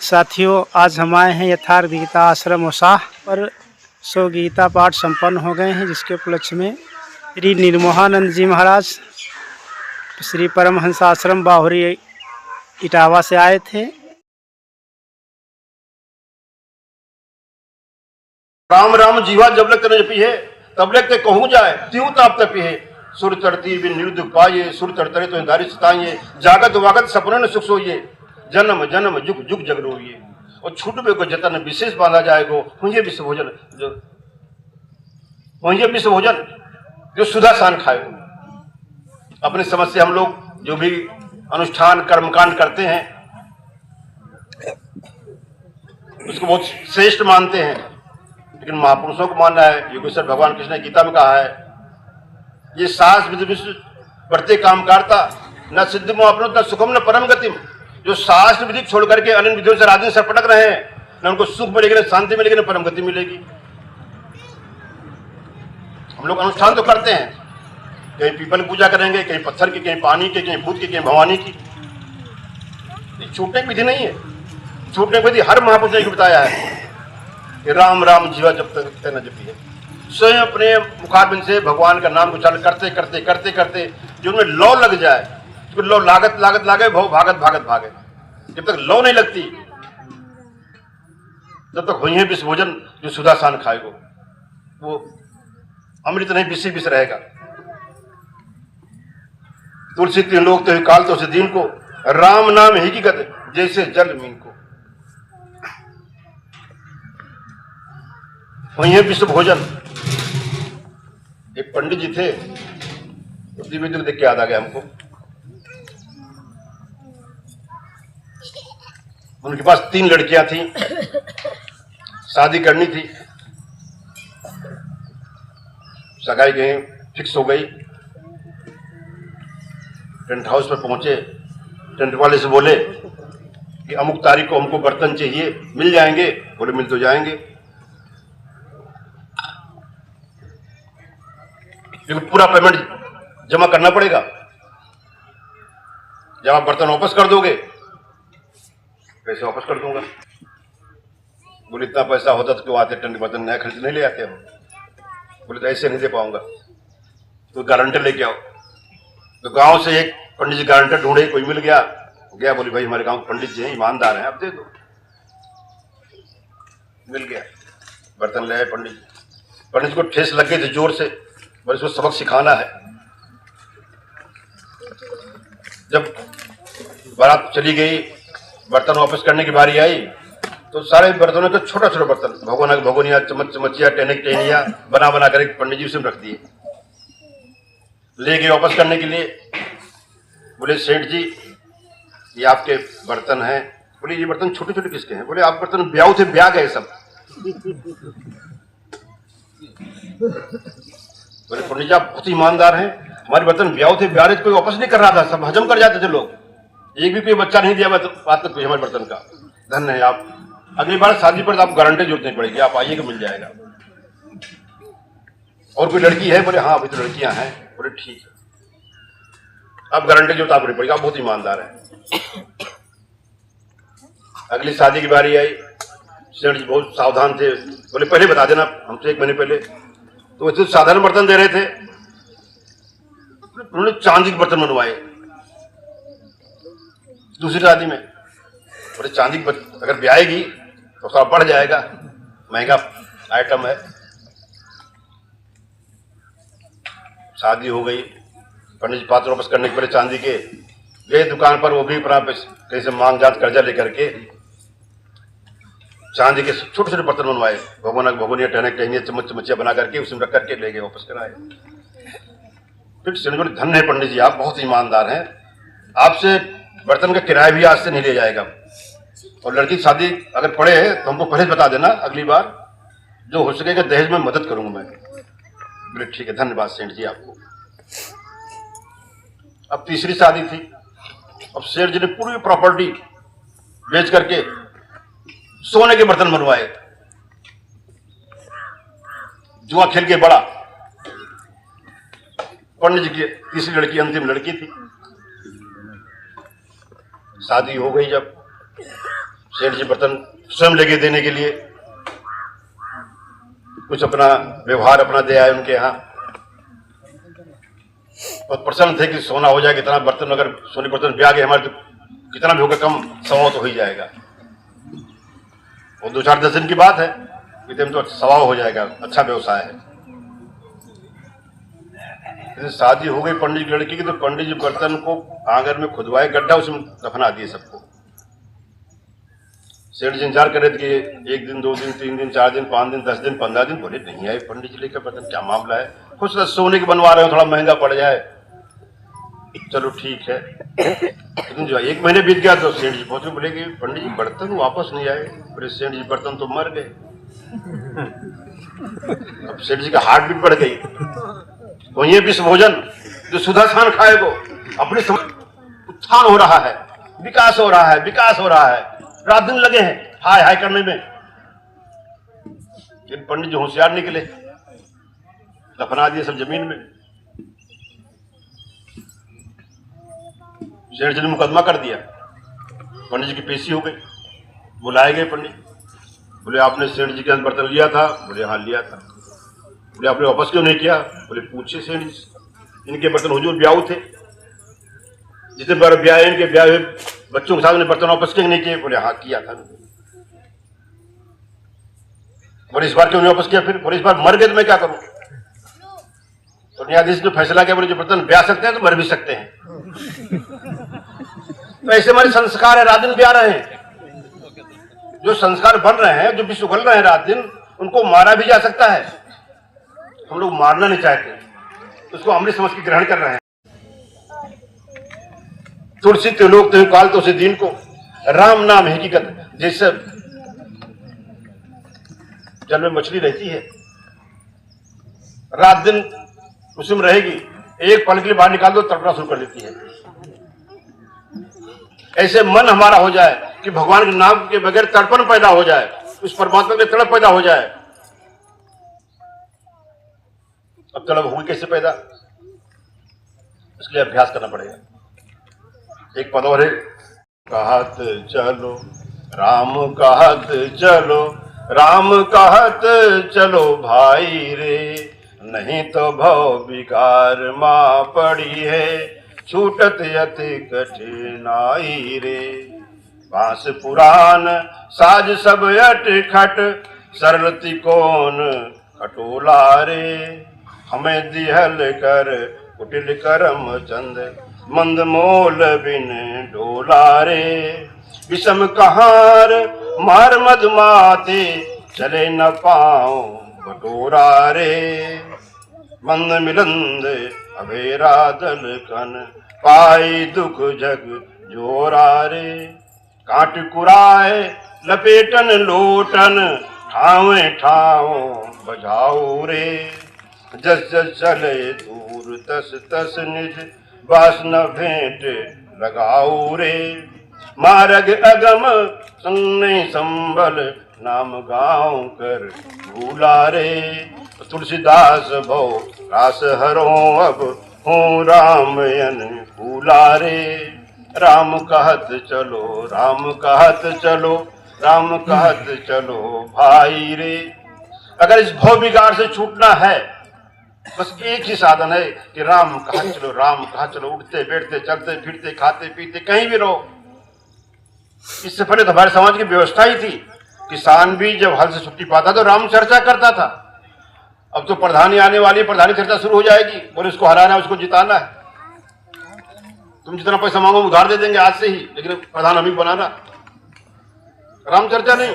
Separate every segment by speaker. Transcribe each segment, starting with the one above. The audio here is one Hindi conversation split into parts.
Speaker 1: साथियों, आज हम आए हैं यथार्थ गीता आश्रम उसाह पर। सो गीता पाठ संपन्न हो गए हैं, जिसके उपलक्ष्य में श्री निर्मोहानंद जी महाराज श्री परमहंस आश्रम बाहुरी इटावा से आए थे।
Speaker 2: राम राम जीवा जब लग तेने जपी है तब लग ते कहूँ जाए त्यों ताप तपी है। सुर चढ़ती बिन निरुद्ध पाइए, सुर चढ़तरे तो दारी सताइए। जागत वागत सपनों ने सुख सोइए, जन्म जन्म जुग जुग जग रोइए। और छूटबे को जतन विशेष बांधा जाएगो, हुंजे विश्व भोजन जो हुंजे विश्व भोजन जो सुधा सान खाएगो। अपनी समझ से हम लोग जो भी अनुष्ठान कर्मकांड करते हैं उसको बहुत श्रेष्ठ मानते हैं, लेकिन महापुरुषों को मानना है। योगेश्वर भगवान कृष्ण ने गीता में कहा है, ये सास विधि विश्व बढ़ते काम करता न सिद्ध में अपनो न सुखम न परम गतिम। जो शास्त्र विधि छोड़ करके अन्य विधियों से राजन से पटक रहे हैं, न उनको सुख मिलेगी, न शांति मिलेगी, न परम गति मिलेगी। हम लोग अनुष्ठान तो करते हैं, कहीं पीपल की पूजा करेंगे, कहीं पत्थर की, कहीं पानी की, कहीं भूत की, कहीं भवानी की। ये छूटने की विधि नहीं है। छूटने की विधि हर महापुरुष ने बताया है कि राम राम जीवा जब तक न जपी है। स्वयं अपने मुखारबिंद से भगवान का नाम उच्चारण करते करते करते करते जो उनमें लौ लग जाए, तो लौ लागत लागत लागे, भव भागत भागत भागे। जब तक लौ नहीं लगती तब तक वही है विष भोजन जो सुधा सान खाएगो, वो अमृत नहीं विष विष रहेगा। तुलसी तीन लोग तो काल तो से दीन को, राम नाम ही की गत जैसे जल मीन को। वही है विश्व भोजन। एक पंडित जी थे, दिव्य देख के याद आ गया हमको। उनके पास 3 लड़कियां थी, शादी करनी थी, सगाई गई, फिक्स हो गई। टेंट हाउस पर पहुंचे, टेंट वाले से बोले कि अमुक तारीख को हमको बर्तन चाहिए, मिल जाएंगे? बोले मिल तो जाएंगे, लेकिन पूरा पेमेंट जमा करना पड़ेगा। जब आप बर्तन वापस कर दोगे, पैसे वापस कर दूंगा। बोले इतना पैसा होता तो क्यों आते, टेंट बर्तन नया खरीद नहीं ले आते हम। बोले तो ऐसे नहीं दे पाऊंगा, तो गारंटर लेके आओ। तो गांव से एक पंडित जी गारंटर ढूंढे, कोई मिल गया। बोले भाई हमारे गांव पंडित जी हैं, ईमानदार हैं, आप दे दो। मिल गया, बर्तन ले आए पंडित जी। पंडित को ठेस लग गई थी जोर से, बोले इसको सबक सिखाना है। जब बारात चली गई, बर्तन वापस करने की बारी आई, तो सारे बर्तनों के छोटा छोटा बर्तन, भगोना भगोनिया, चम्मच चमचिया, टेनिक टेनिया बना बना कर पंडित जी उसमें रख दिए। ले गए वापस करने के लिए। बोले सेठ जी ये आपके बर्तन हैं। बोले ये बर्तन छोटे छोटे किसके हैं? बोले आप बर्तन ब्याह थे, ब्याह गए सब। बोले पंडित जी आप बहुत ईमानदार हैं, हमारे बर्तन ब्याह थे, ब्याह कोई वापस नहीं कर रहा था, सब हजम कर जाते थे लोग, एक भी कोई बच्चा नहीं दिया बात तक हमारे बर्तन का। धन्य है आप, अगली बार शादी पर आपको गारंटी जरूरत नहीं पड़ेगी, आप आइएगा मिल जाएगा। और कोई लड़की है? बोले हाँ अभी तो लड़कियां हैं। बोले ठीक है, अब गारंटी जरूरत आपको नहीं पड़ेगी, आप बहुत ईमानदार हैं। अगली शादी की बारी आई, सेठ जी बहुत सावधान थे। बोले पहले बता देना हमसे 1 महीने पहले। तो वैसे साधारण बर्तन दे रहे थे, उन्होंने चांदी के बर्तन बनवाए दूसरी शादी में। बोले चांदी अगर ब्याएगी तो थोड़ा बढ़ जाएगा, महंगा आइटम है। शादी हो गई, पंडित जी पात्र वापस करने के पहले चांदी के गए दुकान पर, वो भी अपना कहीं से मांग जात कर्जा लेकर के चांदी के छोटे छोटे बर्तन बनवाए, भगोना भगोनिया, टहने टहनिया, चम्मच चमचिया बना करके उसमें रख करके ले गए, वापस कराए। फिर बोले धन्य है पंडित जी, आप बहुत ईमानदार हैं, आपसे बर्तन का किराया भी आज से नहीं लिया जाएगा, और लड़की की शादी अगर पड़े तो हमको पहले बता देना, अगली बार जो हो सकेगा दहेज में मदद करूंगा मैं। बोले ठीक है, धन्यवाद सेठ जी आपको। अब तीसरी शादी थी। अब सेठ जी ने पूरी प्रॉपर्टी बेच करके सोने के बर्तन बनवाए, जुआ खेल के बड़ा। पंडित जी की तीसरी लड़की अंतिम लड़की थी। शादी हो गई, जब सेठ जी बर्तन स्वयं लेके देने के लिए, कुछ अपना व्यवहार अपना दे आए उनके यहाँ। बहुत प्रसन्न थे कि सोना हो जाएगा, इतना बर्तन अगर सोने बर्तन ब्याह गए हमारे तो कितना भी होगा कम, 100 तो हो ही जाएगा। वो 2-4 दिन की बात है, इतने तो 100 हो जाएगा, अच्छा व्यवसाय है। शादी हो गई पंडित की लड़की की, तो पंडित जी बर्तन को आंगन में खुदवाए, गड्ढा उसमें दफना दिए सबको। सेठ जी इंतजार कर रहे थे कि 1 दिन 2 दिन 3 दिन 4 दिन 5 दिन 10 दिन 15 दिन, बोले नहीं आए पंडित जी लेकर बर्तन, क्या मामला है? कुछ सोने के बनवा रहे हो, थोड़ा महंगा पड़ जाए, चलो ठीक है। लेकिन जो 1 महीने बीत गया तो सेठ जी पहुंचे, बोले कि पंडित जी बर्तन वापस नहीं आए। बोले सेठ जी बर्तन तो मर गए। अब सेठ जी का हार्ट बीट बढ़ गई। वही है विश्व भोजन, जो सुधासान खाए वो अपने उत्थान हो रहा है, विकास हो रहा है, विकास हो रहा है। रात दिन लगे हैं हाय हाय करने में, लेकिन पंडित जो होशियार निकले, दफना दिए सब जमीन में। सेठ जी ने मुकदमा कर दिया, पंडित जी की पेशी हो गई। बुलाए गए पंडित, बोले आपने सेठ जी के अंदर बर्तन लिया था? बोले हाँ लिया था। बोले आपने वापस क्यों नहीं किया? बोले पूछे सेठ जी, इनके बर्तन हुजूर ब्याह थे, जितने बार ब्याह इनके ब्याह हुए बच्चों के साथ बर्तन वापस क्यों नहीं किए? बोले हाँ किया था। बोले इस बार क्यों नहीं वापस किया? फिर बोले इस बार मर गए तो मैं क्या करूं? तो न्यायाधीश ने फैसला किया, बोले जो बर्तन ब्याह सकते हैं तो मर भी सकते हैं। तो ऐसे हमारे संस्कार है, रात दिन ब्याह रहे हैं। जो संस्कार बन रहे हैं, जो विश्व उगल रहे हैं रात दिन, उनको मारा भी जा सकता है। हम लोग मारना नहीं चाहते, उसको अमृत समझ के ग्रहण कर रहे हैं। तुलसी त्रिलोक त्यों काल तो से दीन को, राम नाम है हकीकत। जैसे जल में मछली रहती है, रात दिन उसमें रहेगी, एक पल के लिए बाहर निकाल दो तड़पना शुरू कर देती है। ऐसे मन हमारा हो जाए कि भगवान के नाम के बगैर तड़पन पैदा हो जाए, उस परमात्मा के तड़प पैदा हो जाए। अब तड़प होगी कैसे पैदा? इसलिए अभ्यास करना पड़ेगा। एक पद और है, कहत चलो राम कहत चलो, राम कहत चलो भाई रे, नहीं तो भव विकार मां पड़ी है, छूटत अति कठिनाई रे। बांस पुराण साज सब अट खट, सरल तिकोन खटोला रे, हमें दिहल कर कुटिल करम चंद, मंद मोल बिन डोला रे। विषम कहार मार मद माते, चले न पाओ बटोरा रे। मंद मिलंद अभेरा दल कन, पाई दुख जग जोरा रे। काट कुराए लपेटन लोटन, ठावे ठाव बजाओ रे। जस जस चले दूर तस तस निज, बास न भेंट लगाओ रे। मार्ग अगम सुनने संबल, नाम गाँव कर भूला रे। तुलसीदास भव रास हरो, अब हूँ रामयन भूला रे। राम कहत चलो राम कहत चलो, राम कहत चलो भाई रे। अगर इस भव विकार से छूटना है, बस एक ही साधन है कि राम कहा चलो, राम कहा चलो। उठते बैठते चलते फिरते खाते पीते कहीं भी रहो। इससे पहले तो हमारे समाज की व्यवस्था ही थी, किसान भी जब हल से छुट्टी पाता तो राम चर्चा करता था। अब तो प्रधानी आने वाली, प्रधानी चर्चा शुरू हो जाएगी, बोले उसको हराना है, उसको जिताना है। तुम जितना पैसा मांगो उधार दे देंगे आज से ही, लेकिन प्रधान हमें बनाना। राम चर्चा नहीं।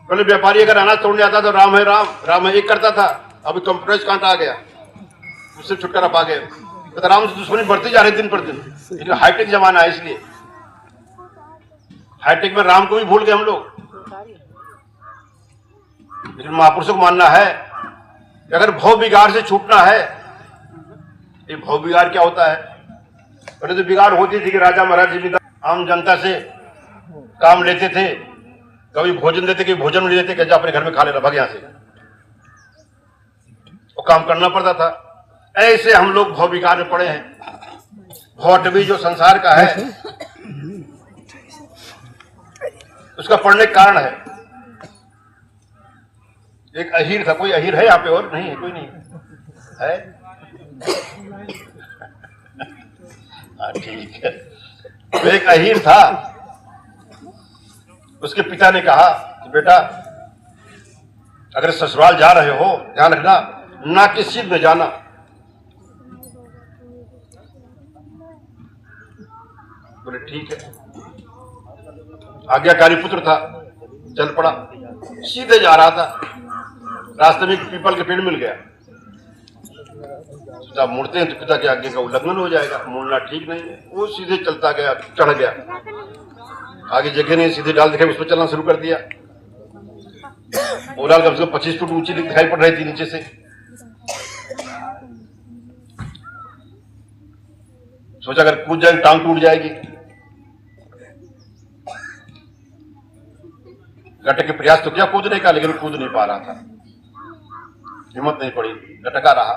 Speaker 2: पहले व्यापारी अगर अनाज तोड़ने आता तो राम है राम, राम है एक करता था। अभी कंप्यूटराइज कांटा आ गया, उससे छुटकारा पा गए। तो राम से दुश्मनी बढ़ती जा रही दिन पर दिन, लेकिन हाईटेक जमाना है, इसलिए हाईटेक में राम को भी भूल गए हम लोग। लेकिन महापुरुषों को मानना है कि अगर भव विकार से छूटना है। ये भव विकार क्या होता है? पहले तो विकार होती थी कि राजा महाराज जी आम जनता से काम लेते थे, कभी भोजन देते, कभी भोजन नहीं देते, कि अपने घर में खा लेना, भाग यहां से। वो काम करना पड़ता था। ऐसे हम लोग भव विकार में पड़े हैं। भौटवी जो संसार का है, उसका पढ़ने का कारण है। एक अहीर था, कोई अहीर है यहाँ पे और नहीं है? कोई नहीं है? हाँ ठीक है। तो एक अहीर था, उसके पिता ने कहा कि बेटा अगर ससुराल जा रहे हो ध्यान रखना, ना किसी में जाना। बोले ठीक है। आज्ञाकारी पुत्र था, चल पड़ा। सीधे जा रहा था, रास्ते में एक पीपल के पेड़ मिल गया। जब मुड़ते हैं तो पिता की आज्ञा का उल्लंघन हो जाएगा, मुड़ना ठीक नहीं है। वो सीधे चलता गया, चढ़ गया, आगे जगह नहीं, सीधे डाल दिखाई, उस पर चलना शुरू कर दिया। वो डाल कम से कम 25 फुट ऊंची दिखाई पड़ रही थी नीचे से। सोचा अगर कूद जाएगी टांग टूट जाएगी। लटक के प्रयास तो किया कूदने का, लेकिन कूद नहीं पा रहा था, हिम्मत नहीं पड़ी, लटका रहा।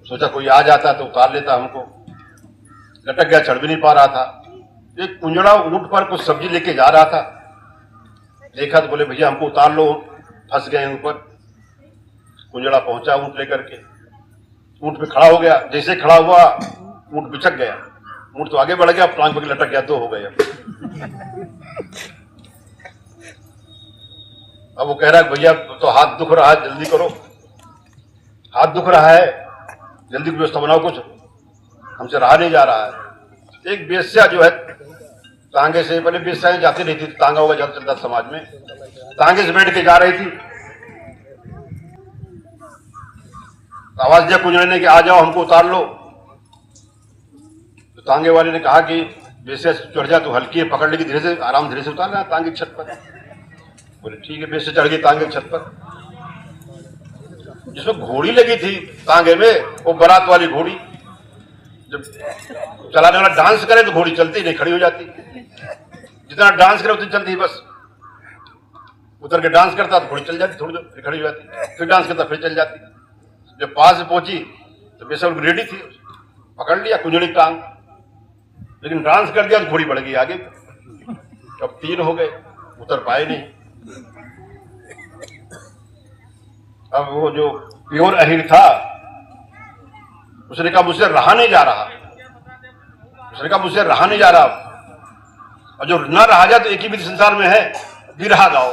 Speaker 2: सोचा कोई आ जाता तो उतार लेता हमको, लटक गया, चढ़ भी नहीं पा रहा था। एक कुंजड़ा ऊंट पर कुछ सब्जी लेके जा रहा था, देखा तो बोले भैया हमको उतार लो, फंस गए ऊपर। कुंजड़ा पहुंचा ऊंट लेकर के, ऊंट पे खड़ा हो गया। जैसे खड़ा हुआ ऊंट बिचक गया, ऊंट तो आगे बढ़ गया, टांग पे लटक गया, 2 हो गए। अब वो कह रहा है भैया तो हाथ दुख रहा है, जल्दी करो, हाथ दुख रहा है, जल्दी व्यवस्था बनाओ, कुछ हमसे रहा नहीं जा रहा है। एक बेस्या जो है तांगे से, पहले बेस्याएं जाती रहती थी, तांगा होगा ज्यादा चलता समाज में, तांगे से बैठ के जा रही थी। आवाज दिया कुंजड़े ने कि आ जाओ हमको उतार लो। तो तांगे वाले ने कहा कि बेस्या चढ़ जा, तो हल्की है, पकड़ लेगी, धीरे से आराम, धीरे से उतारना तांगे की छत पर। बोले ठीक है। बेस्या चढ़ गई तांगे की छत पर, जिसमें घोड़ी लगी थी तांगे में, वो बारात वाली घोड़ी। जब चलाने वाला डांस करे तो घोड़ी चलती नहीं, खड़ी हो जाती। जितना डांस करे उतनी चलती, बस उतर के डांस करता तो घोड़ी चल जाती, थोड़ी देर फिर खड़ी हो जाती, फिर डांस करता फिर चल जाती। जब पास में पहुंची तो बेसब रेडी थी, पकड़ लिया कुंजड़ी टांग, लेकिन डांस कर दिया तो घोड़ी बढ़ गई आगे। अब 3 हो गए, उतर पाए नहीं। अब वो जो प्योर अहीर था उसने कहा मुझसे रहा नहीं जा रहा, उसने कहा मुझसे रहा नहीं जा रहा। और जो ना रहा जाए तो एक ही विधि संसार में है, बिरहा गाओ।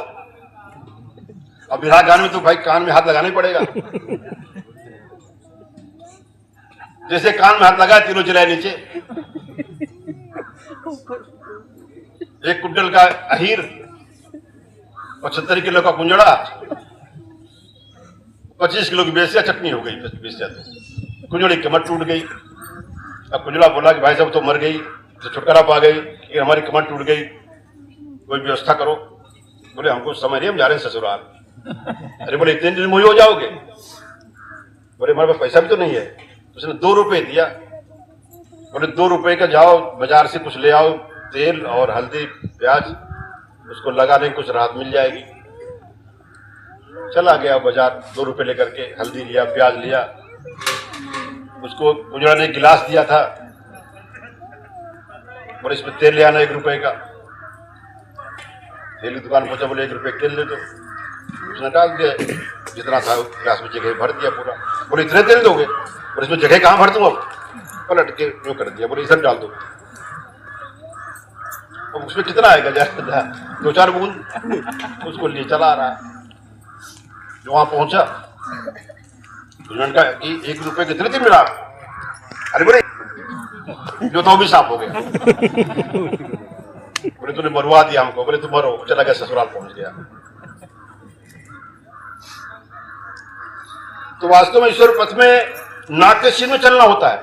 Speaker 2: अब बिरहा गाने में तो भाई कान में हाथ लगाना ही पड़ेगा। जैसे कान में हाथ लगाए तीनों चलाए नीचे। एक कुंटल का अहीर, 75 किलो का कुंजड़ा, 25 किलो की बेस्या चटनी हो गई। बेस्या तो कुंजड़ी की कमर टूट गई। अब कुंजड़ा बोला कि भाई साहब तो मर गई, तो छुटकारा पा गई, कि हमारी कमर टूट गई, कोई व्यवस्था करो। बोले हमको समय नहीं, हम जा रहे हैं ससुराल। अरे बोले इतने दिन मुझे हो जाओगे? बोले हमारे पास पैसा भी तो नहीं है। उसने 2 रुपए दिया। बोले 2 रुपए का जाओ बाजार से कुछ ले आओ, तेल और हल्दी प्याज, उसको लगाने कुछ राहत मिल जाएगी। चला गया बाजार, 2 रुपए लेकर के, हल्दी लिया, प्याज लिया। उसको कुंजड़ा ने गिलास दिया था, बोले इसमें तेल ले आना 1 रुपए का। तेल की दुकान पहुंचा, बोले 1 रुपए तेल ले दो। उसने डाल दिया, जितना था गिलास में जगह भर दिया पूरा। बोले इतने तेल दोगे? बोले इसमें जगह कहाँ भर दूं, अब पलट के क्यों कर दिया। बोले इधर डाल दो। अब उसमें कितना आएगा, 2-4 बूंद। उसको लिए चला आ रहा है। जो वहां पहुंचा उन्होंने कहा कि 1 रुपए कितने दिन मिला? अरे बोले जो तो भी साफ हो गया। बोले तूने मरवा दिया हमको। बोले तुम मरो। चला गया, ससुराल पहुंच गया। तो वास्तव में ईश्वर पथ में नाक के सिर में चलना होता है।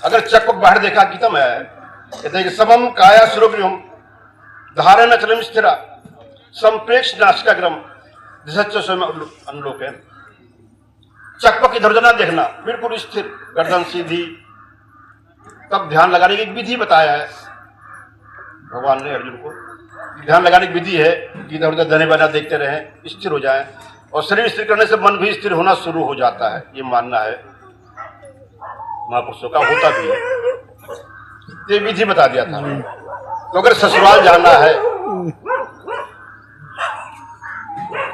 Speaker 2: अगर चकपक बाहर देखा गीता में है, कहते हैं कि समम काया सुरभ्यम धारण अचलम स्थिरा संप्रेक्ष नासिकाग्रम दिशच्च स्वयं अनुलोकन। चकपक इधर उधर ना देखना, बिल्कुल स्थिर, गर्दन सीधी। तब ध्यान लगाने की विधि बताया है भगवान ने अर्जुन को। ध्यान लगाने की विधि है कि इधर उधर धने बना देखते रहें, स्थिर हो जाएं। और शरीर स्थिर करने से मन भी स्थिर होना शुरू हो जाता है, ये मानना है महापुरुषों का, होता भी है। ये विधि बता दिया था। तो अगर ससुराल जाना है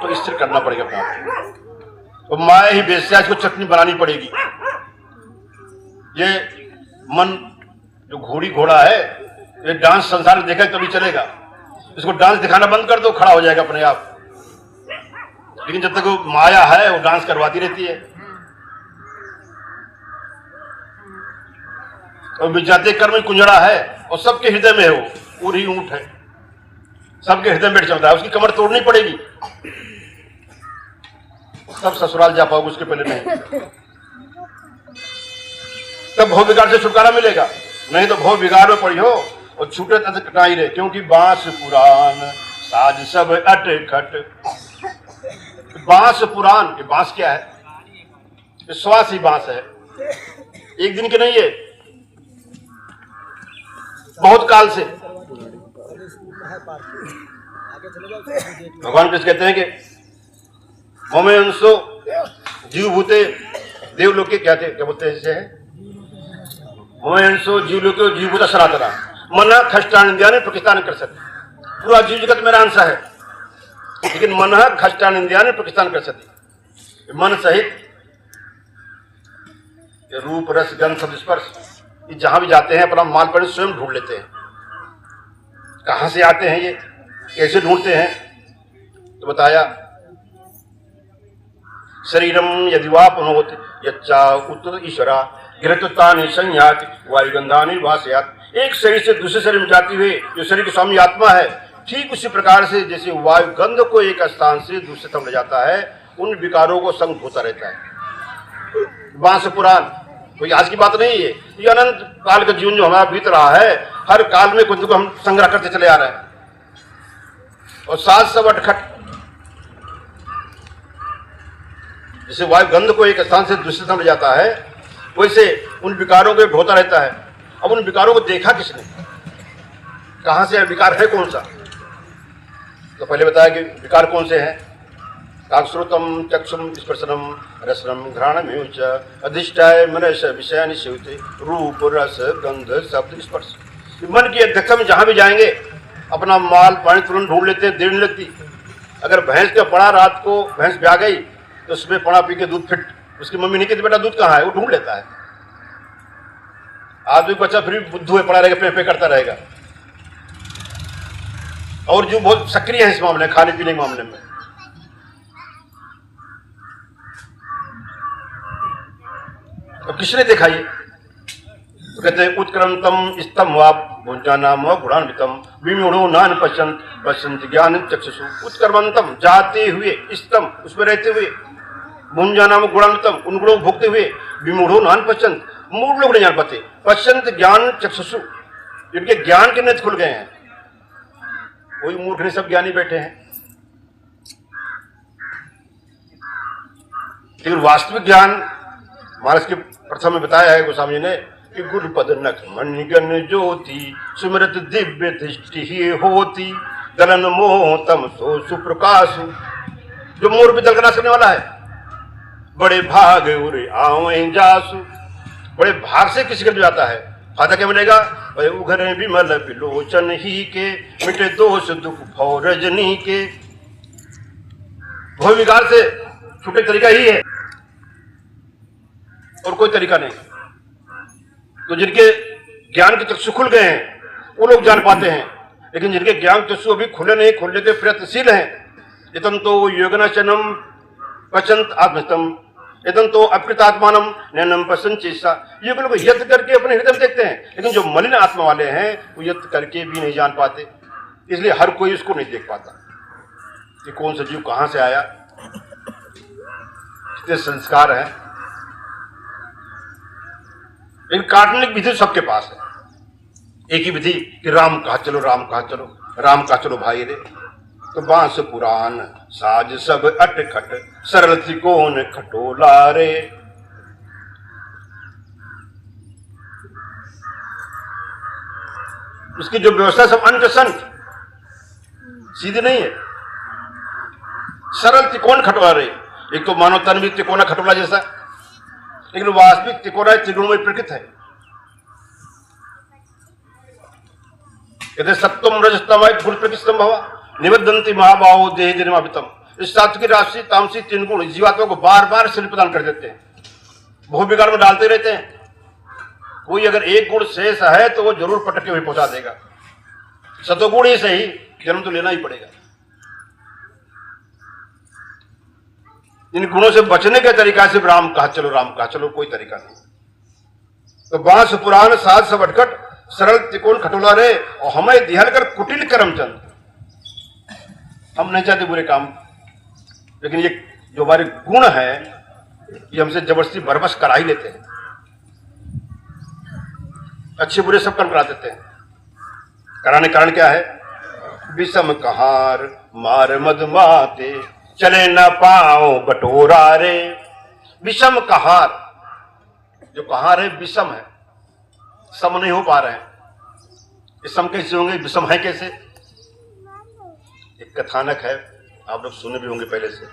Speaker 2: को स्थिर करना पड़ेगा अपने आप को। तो माया ही बेस्या, इसको चटनी बनानी पड़ेगी। ये मन जो घोड़ी घोड़ा है, ये डांस संसार में देखा तभी चलेगा। इसको डांस दिखाना बंद कर दो, खड़ा हो जाएगा अपने आप। लेकिन जब तक वो माया है, वो डांस करवाती रहती है। और विजातीय कर्म कुंजड़ा है और सबके हृदय में है, वो पूरी ऊंट है, सबके हृदय में बैठ चलता है। उसकी कमर तोड़नी पड़ेगी, तब ससुराल जा पाओगे, उसके पहले नहीं। तब भव विकार से छुटकारा मिलेगा, नहीं तो भव विकार में पड़ी हो और छूटे तक कटाई रहे। क्योंकि बांस पुरान साज सब अटखट। बांस पुरान, ये बांस क्या है? ये श्वास ही बांस है, एक दिन के नहीं है, बहुत काल से। भगवान कृष्ण कहते हैं कि मोमे अंशो जीव भूते देवलोक के, क्या बोलते हैं इसे? मोमे अंशो जीव लोके जीव भूता सनातना मन खष्टान पाकिस्तान कर सकते। पूरा जीव जगत मेरा अंश है, लेकिन मन खष्टान इंडिया पाकिस्तान कर सकती। मन सहित रूप रस गंध शब्द स्पर्श, ये जहां भी जाते हैं अपना माल पर स्वयं ढूंढ लेते हैं। कहां से आते हैं ये, कैसे ढूंढते हैं? तो बताया शरीरम यदि वा पुनोति यच्चा उत्तर ईश्वरा गृहतानि संयाति वायुगंधानि वासयात। एक शरीर से दूसरे शरीर में जाती हुई जो शरीर के स्वामी आत्मा है, ठीक उसी प्रकार से जैसे वायु गंध को एक स्थान से दूसरे स्थान ले जाता है, उन विकारों को संग होता रहता है। बांस पुराण कोई आज की बात नहीं है, ये अनंत काल का जीवन जो हमारा बीत रहा है, हर काल में कुछ को हम संग्रह करते चले आ रहे हैं। और सात सब अटखट, जैसे वायु गंध को एक स्थान से दूसरे स्थान ले जाता है, वैसे उन विकारों को ढोता रहता है। अब उन विकारों को देखा किसने, कहां से विकार है, कौन सा? तो पहले बताया कि विकार कौन से हैं। काकश्रुतम चक्षुम स्पर्शनम रसनम घ्राणमेव च अधिष्ठाय मनस विषयानि सेवते रूप रस गंध शब्द स्पर्श। मन की अध्यक्षता में जहां भी जाएंगे अपना माल पानी तुरंत ढूंढ लेते हैं, देर नहीं लगती। अगर भैंस का पड़ा, रात को भैंस ब्याह गई तो उसमें पड़ा पी के दूध फिट, उसकी मम्मी नहीं कहती बेटा दूध कहाँ है, वो ढूंढ लेता है। आदमी बच्चा फिर भी बुद्धू है, पड़ा रहेगा, पे करता रहेगा। और जो बहुत सक्रिय है इस मामले, खाने पीने के मामले में। तो किसने देखा ये? तो कहते हैं उत्क्रमतम स्तम वा भुंजानाम व गुणान्वितम विमूढ़ो नान पश्यंत पश्यंत ज्ञान चक्षुषु। उत्क्रमंतम, जाते हुए, स्तम उसमें रहते हुए, भुंजानाम गुणान्वितम उन गुणों को भोगते हुए, विमूढ़ो नान पश्यंत मूढ़ लोग नहीं जान पाते, पश्यंत ज्ञान चक्षुषु जिनके ज्ञान के नेत्र खुल गए हैं, वही मूर्ख नहीं, सब ज्ञानी बैठे हैं। लेकिन वास्तविक ज्ञान महाराज के प्रथम में बताया है गोस्वामी जी ने कि गुरु पद नख मणिगण ज्योति सुमृत दिव्य दृष्टि ही होती गलन मोह तम सो सुप्रकाश। जो मोर पे दलगना करने वाला है, बड़े भाग उरे आवे जासु, बड़े भाग से किसी कर जाता है, फायदा क्या मिलेगा? उघरे विमल विलोचन ही के मिटे दोष दुख भव रजनी के। भव विकार से छूटे तरीका ही है और कोई तरीका नहीं। तो जिनके ज्ञान के चक्षु खुल गए हैं वो लोग जान पाते हैं, लेकिन जिनके ज्ञान चक्षु अभी खुले नहीं, खुलने के प्रयत्नशील हैं, इतम तो योगनाचनम पचंत आत्मस्तम इतम तो अकृतात्मानम नैनम पसंद चेष्टा। ये लोग यत्न करके अपने हृदय में देखते हैं, लेकिन जो मलिन आत्मा वाले हैं वो यत्न करके भी नहीं जान पाते, इसलिए हर कोई इसको नहीं देख पाता कि कौन सा जीव कहां से आया, कितने संस्कार हैं। इन काटने की विधि सबके पास है, एक ही विधि कि राम कहा चलो, राम कहा चलो, राम कहा चलो भाई रे। तो बांस पुराण साज सब अटखट सरल त्रिकोण खटोला रे। उसकी जो व्यवस्था सब अंतसंत सीधी नहीं है, सरल त्रिकोण खटोला रे। एक तो मानव तन भी त्रिकोणा खटोला जैसा, लेकिन वास्तविक त्रिकोणा त्रिगुणमय प्रकृत है। कहते सत्वम रजस्तम गुण प्रकृति संभव निबद्धन्ति महाबाहो देह निर्मापितम। इस सात्विक राशि तामसी 3 गुण जीवात्मा को बार बार शरीर प्रदान कर देते हैं, भोग विकार में डालते रहते हैं। कोई अगर एक गुण शेष है तो वो जरूर पटक के वही पहुंचा देगा। सतोगुण ही सही, जन्म तो लेना ही पड़ेगा। इन गुणों से बचने के तरीका से राम कहा चलो, राम कहा चलो, कोई तरीका नहीं। तो बांस पुराण साध सब अटकट सरल त्रिकोण खटोला रे, और हमें दिहल कर कुटिल करमचंद। हम नहीं चाहते बुरे काम, लेकिन ये जो हमारे गुण है ये हमसे जबरदस्ती बरबस करा ही लेते हैं। अच्छे बुरे सब कर्म करा देते हैं। कराने कारण क्या है? विषम कहार मार मद माते, चले न पाओ बटोरा रे। विषम कहार, जो कहार है विषम है, सम नहीं हो पा रहे हैं। ये सम कैसे होंगे, विषम है कैसे? एक कथानक है, आप लोग सुने भी होंगे पहले से।